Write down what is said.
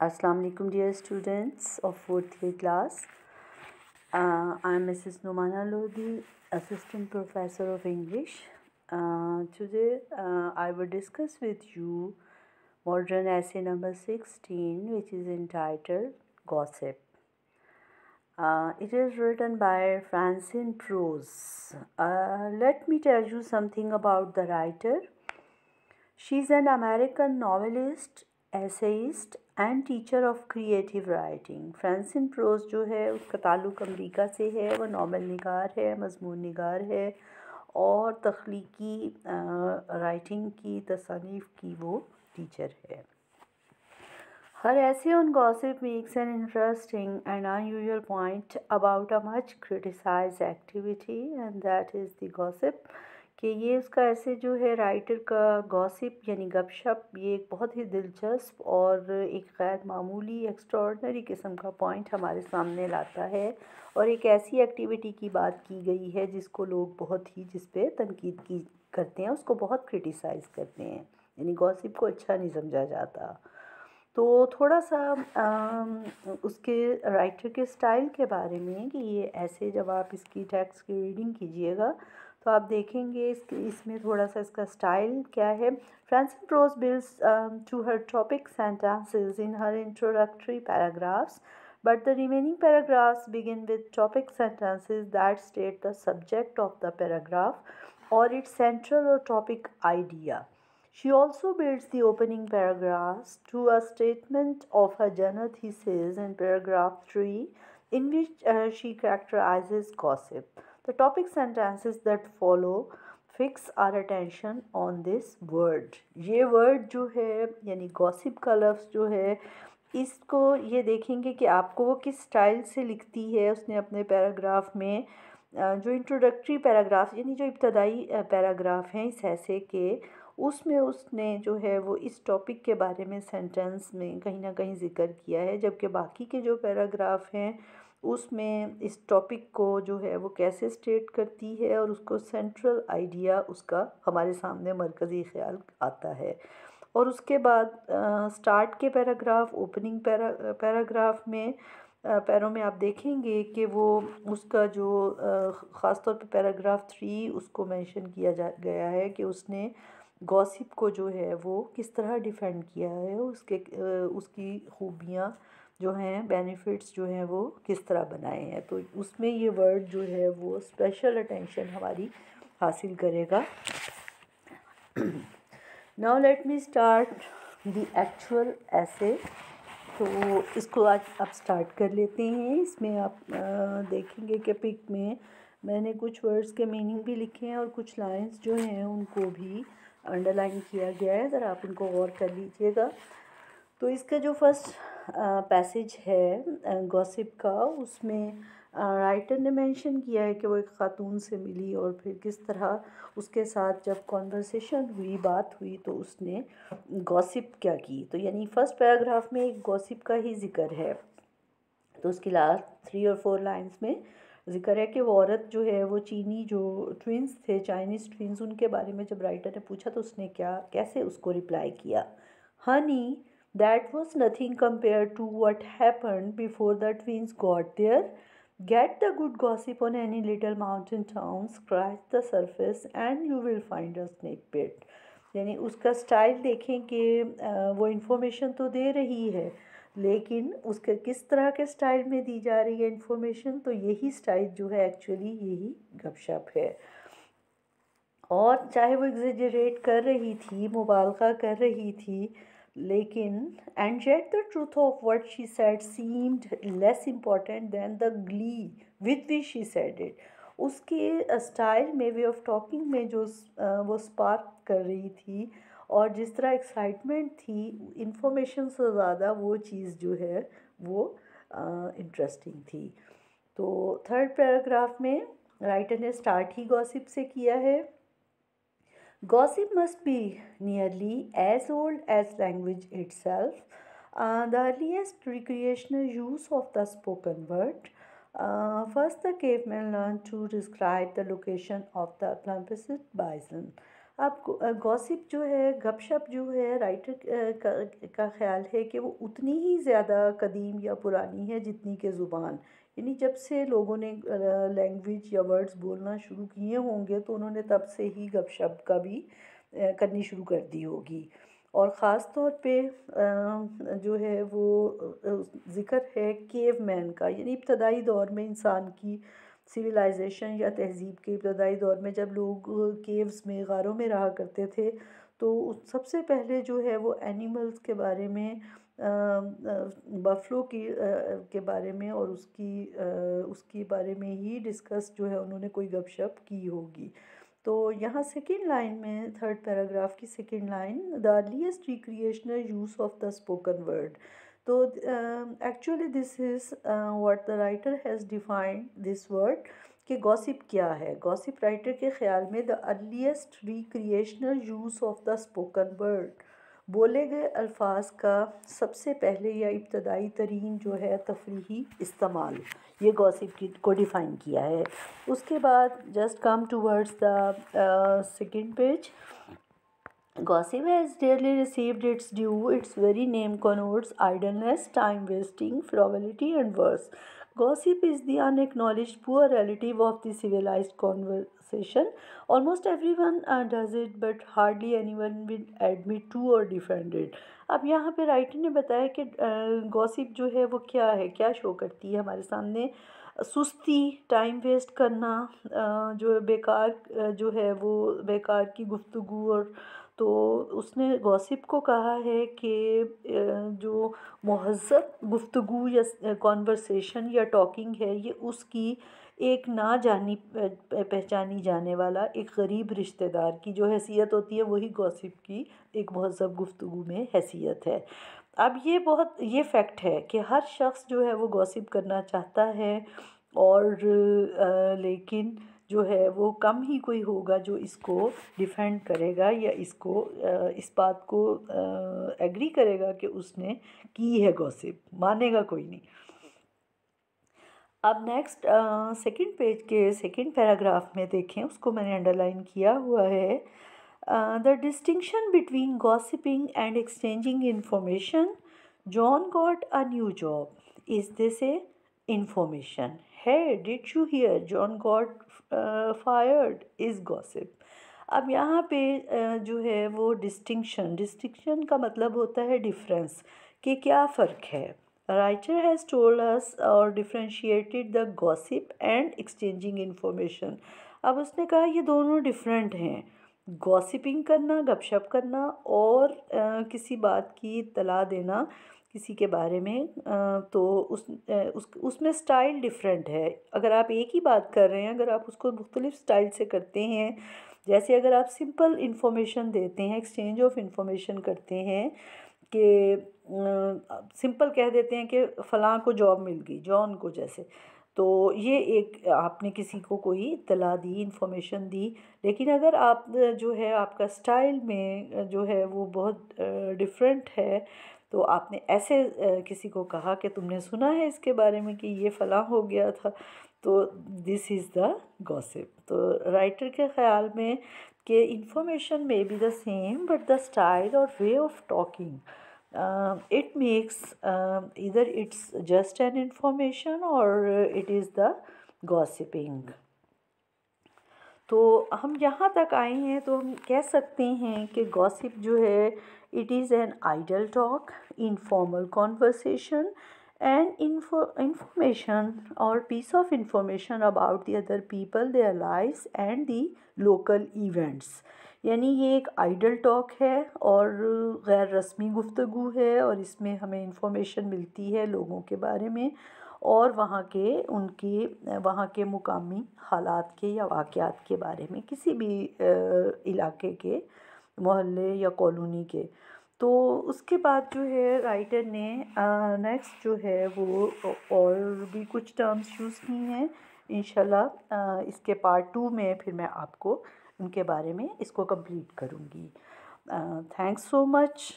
Assalamu alaikum dear students of 4th year class. I am Mrs. Numana Lodi, Assistant Professor of English. Today I will discuss with you modern essay number 16, which is entitled Gossip. It is written by Francine Prose. Let me tell you something about the writer. She is an American novelist, essayist and teacher of creative writing. Francine Prose जो है उसका ताल्लुक़ America से है। वह novel निगार है, मज़मून निगार है और तख्लीकी राइटिंग की तसनीफ़ की वो टीचर है। Her essay on gossip makes an interesting and unusual point about a much criticized activity, and that is the gossip. कि ये उसका ऐसे जो है राइटर का गॉसिप यानी गपशप, ये एक बहुत ही दिलचस्प और एक गैर मामूली एक्स्ट्रॉर्डनरी किस्म का पॉइंट हमारे सामने लाता है और एक ऐसी एक्टिविटी की बात की गई है जिसको लोग बहुत ही जिस पे तनकीद की करते हैं, उसको बहुत क्रिटिसाइज़ करते हैं, यानी गॉसिप को अच्छा नहीं समझा जाता। तो थोड़ा सा उसके राइटर के स्टाइल के बारे में कि ये ऐसे जब आप इसकी टेक्स्ट की रीडिंग कीजिएगा तो आप देखेंगे इसमें थोड़ा सा इसका स्टाइल क्या है। Francine Prose builds to her topic sentences in her introductory paragraphs, but the remaining paragraphs begin with topic sentences that state the subject of the paragraph or its central or topic idea. She also builds the opening paragraphs to a statement of her journal thesis in paragraph 3, in which she characterizes gossip. The topic sentences that follow fix our attention on this word. ये word जो है यानी gossip का लफ्ज़ जो है, इसको ये देखेंगे कि आपको वो किस स्टाइल से लिखती है। उसने अपने पैराग्राफ में जो इंट्रोडक्टरी पैराग्राफ यानी जो इब्तदाई पैराग्राफ हैं इस ऐसे के, उसमें उसने जो है वो इस टॉपिक के बारे में सेंटेंस में कहीं ना कहीं ज़िक्र किया है, जबकि बाकी के जो पैराग्राफ हैं उसमें इस टॉपिक को जो है वो कैसे स्टेट करती है और उसको सेंट्रल आइडिया उसका हमारे सामने मरकज़ी ख्याल आता है। और उसके बाद स्टार्ट के पैराग्राफ, ओपनिंग पैराग्राफ में पैरों में आप देखेंगे कि वो उसका जो ख़ास तौर पे पैराग्राफ 3 उसको मेंशन किया गया है कि उसने गॉसिप को जो है वो किस तरह डिफेंड किया है, उसकी खूबियाँ जो हैं, बेनिफिट्स जो हैं वो किस तरह बनाए हैं। तो उसमें ये वर्ड जो है वो स्पेशल अटेंशन हमारी हासिल करेगा। Now let me start the actual ऐसे। तो इसको आज आप स्टार्ट कर लेते हैं। इसमें आप देखेंगे कि पिक में मैंने कुछ वर्ड्स के मीनिंग भी लिखे हैं और कुछ लाइंस जो हैं उनको भी अंडरलाइन किया गया है, ज़रा आप उनको गौर कर लीजिएगा। तो इसका जो फर्स्ट पैसेज है गॉसिप का, उसमें राइटर ने मेंशन किया है कि वो एक ख़ातून से मिली और फिर किस तरह उसके साथ जब कॉन्वर्सेशन हुई, बात हुई, तो उसने गॉसिप क्या की। तो यानी फ़र्स्ट पैराग्राफ में एक गॉसिप का ही ज़िक्र है। तो उसकी लास्ट 3 और 4 लाइंस में ज़िक्र है कि वो औरत जो है वो चीनी जो ट्विंस थे, चाइनीज़ ट्विंस, उनके बारे में जब राइटर ने पूछा तो उसने कैसे उसको रिप्लाई किया। Honey, that was nothing compared to what happened before the twins got there. Get the good gossip on any little mountain town, scratch the surface and you will find a snake pit. यानी उसका style देखें कि वो information तो दे रही है, लेकिन उसके किस तरह के स्टाइल में दी जा रही है इन्फॉर्मेशन, तो यही स्टाइल जो है एक्चुअली यही गपशप है। और चाहे वो एग्जेजरेट कर रही थी, मुबालगा कर रही थी, लेकिन and yet the truth of what she said seemed less important than the Glee with which she said it. उसके स्टाइल में, वे ऑफ टॉकिंग में जो वो स्पार्क कर रही थी और जिस तरह एक्साइटमेंट थी, इंफॉर्मेशन से ज़्यादा वो चीज़ जो है वो इंटरेस्टिंग थी। तो थर्ड पैराग्राफ में राइटर ने स्टार्ट ही गॉसिप से किया है। Gossip must be nearly as old as language itself. The earliest recreational use of the spoken word. First, the cavemen learned to describe the location of the plumpusit bison. अब gossip जो है, गपशप जो है, writer का ख्याल है कि वो उतनी ही ज़्यादा कदीम या पुरानी है जितनी कि ज़ुबान। यानी जब से लोगों ने लैंग्वेज या वर्ड्स बोलना शुरू किए होंगे तो उन्होंने तब से ही गपशप का भी करनी शुरू कर दी होगी। और ख़ास तौर पे जो है वो ज़िक्र है केवमैन का, यानी इब्तदाई दौर में इंसान की सिविलाइजेशन या तहज़ीब के इब्तदाई दौर में जब लोग केव्स में, गारों में रहा करते थे, तो सबसे पहले जो है वो एनिमल्स के बारे में, बफलो की के बारे में और उसकी बारे में ही डिस्कस जो है उन्होंने कोई गपशप की होगी। तो यहाँ सेकेंड लाइन में, थर्ड पैराग्राफ की second line, the earliest recreational use of the spoken word. तो actually this is what the writer has defined this word कि गॉसिप क्या है। गॉसिप राइटर के ख़्याल में the earliest recreational use of the spoken word, बोले गए अल्फाज का सबसे पहले या इब्तदाई तरीन जो है तफरीही इस्तेमाल, ये गॉसिप को डिफ़ाइन किया है। उसके बाद just come towards the second page, gossip has rarely received its due. Its very name connotes idleness, time wasting, frivolity, and worse. Gossip is the unacknowledged poor relative of the civilized conversation. Almost everyone does it, but hardly anyone will admit to or defend it. अब यहाँ पे writer ने बताया कि gossip जो है वो क्या है, क्या शो करती है हमारे सामने। सुस्ती, टाइम वेस्ट करना, जो है बेकार, जो है वो बेकार की गुफ्तगू। और तो उसने गॉसिप को कहा है कि जो महज़्ज़ब गुफ्तगू या कॉन्वर्सेशन या टॉकिंग है, ये उसकी एक ना जानी पहचानी जाने वाला एक गरीब रिश्तेदार की जो हैसियत होती है, वही गॉसिप की एक महज़्ज़ब गुफ्तगू में हैसियत है। अब ये फैक्ट है कि हर शख्स जो है वो गॉसिप करना चाहता है, और लेकिन जो है वो कम ही कोई होगा जो इसको डिफेंड करेगा या इसको इस बात को एग्री करेगा कि उसने की है गॉसिप, मानेगा कोई नहीं। अब नेक्स्ट सेकंड पेज के सेकंड पैराग्राफ में देखें, उसको मैंने अंडरलाइन किया हुआ है। The distinction between gossiping and exchanging information, John got a new job, is this A information? Hey, did you hear John got fired? Is gossip. अब यहाँ पे जो है वो डिस्टिंक्शन का मतलब होता है डिफरेंस, कि क्या फ़र्क है। राइटर हैज़ टोल्ड अस और differentiated the gossip and exchanging information. अब उसने कहा ये दोनों डिफरेंट हैं, गॉसिपिंग करना, गपशप करना, और किसी बात की इत्तला देना किसी के बारे में। तो उसमें स्टाइल डिफरेंट है। अगर आप एक ही बात कर रहे हैं, अगर आप उसको मुख्तलिफ स्टाइल से करते हैं, जैसे अगर आप सिंपल इंफॉर्मेशन देते हैं, एक्सचेंज ऑफ इंफॉर्मेशन करते हैं कि सिंपल कह देते हैं कि फ़लाँ को जॉब मिल गई, जॉन को, जैसे, तो ये एक आपने किसी को कोई इत्तला दी, इंफॉर्मेशन दी। लेकिन अगर आप जो है आपका स्टाइल में जो है वो बहुत डिफरेंट है, तो आपने ऐसे किसी को कहा कि तुमने सुना है इसके बारे में कि ये फ़लाँ हो गया था, तो दिस इज़ द गॉसिप। तो राइटर के ख़्याल में कि information may be the same but the style और way of talking, it makes either it's just an information or it is the gossiping. तो हम यहाँ तक आए हैं तो हम कह सकते हैं कि गॉसिप जो है it is an idle talk, informal conversation and information और piece of information about the other people, their lives and the local events. यानी ये एक आइडल टॉक है और गैर रस्मी गुफ्तगू है, और इसमें हमें इंफॉर्मेशन मिलती है लोगों के बारे में और वहाँ के मुकामी हालात के या वाक़यात के बारे में, किसी भी इलाके के, मोहल्ले या कॉलोनी के। तो उसके बाद जो है राइटर ने नेक्स्ट जो है वो और भी कुछ टर्म्स यूज़ की हैं। इंशाल्लाह इसके पार्ट 2 में फिर मैं आपको उनके बारे में इसको कंप्लीट करूँगी। Thanks so much.